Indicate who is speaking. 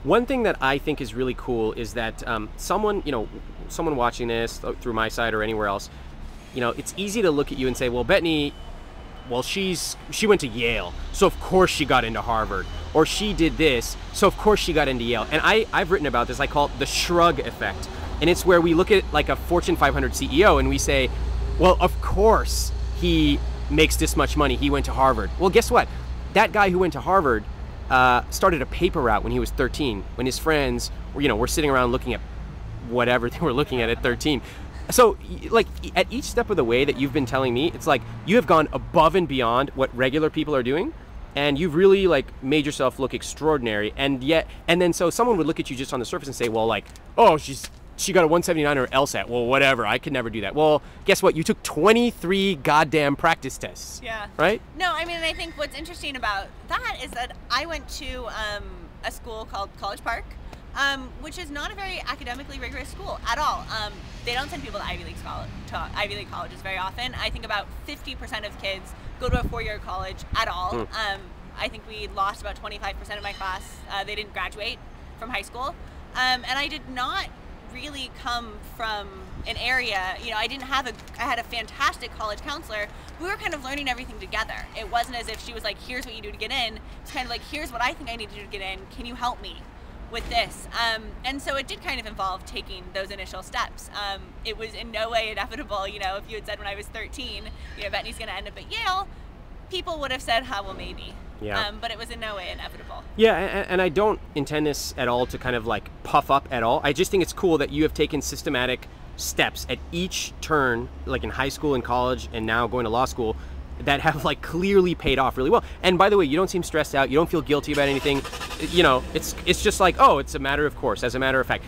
Speaker 1: One thing that I think is really cool is that someone watching this through my site or anywhere else, it's easy to look at you and say, well, Bettany, well, she went to Yale, so of course she got into Harvard. Or she did this, so of course she got into Yale. And I've written about this. I call it the Shrug Effect. And it's where we look at like a Fortune 500 CEO and we say, well, of course he makes this much money. He went to Harvard. Well, guess what? That guy who went to Harvard started a paper route when he was 13, when his friends were sitting around looking at whatever they were looking at 13. So, like, at each step of the way that you've been telling me, it's like you have gone above and beyond what regular people are doing, and you've really, like, made yourself look extraordinary. And then so someone would look at you just on the surface and say, well, like, oh, she got a 179 or LSAT. Well, whatever, I could never do that. Well, guess what? You took 23 goddamn practice tests.
Speaker 2: Yeah.
Speaker 1: Right?
Speaker 2: No, I mean, I think what's interesting about that is that I went to a school called College Park, which is not a very academically rigorous school at all. They don't send people to Ivy League colleges very often. I think about 50% of kids go to a four-year college at all. I think we lost about 25% of my class. They didn't graduate from high school. And I did not really come from an area, I had a fantastic college counselor. We were kind of learning everything together. It wasn't as if she was like, here's what you do to get in. It's kind of like, here's what I think I need to do to get in. Can you help me with this? And so it did kind of involve taking those initial steps. It was in no way inevitable. If you had said when I was 13, Bettany's going to end up at Yale, people would have said, well, maybe.
Speaker 1: Yeah.
Speaker 2: But it was in no way inevitable.
Speaker 1: Yeah, and I don't intend this at all to kind of like puff up at all. I just think it's cool that you have taken systematic steps at each turn, like in high school and college and now going to law school, that have like clearly paid off really well. And by the way, you don't seem stressed out. You don't feel guilty about anything. It's just like, oh, it's a matter of course, as a matter of fact.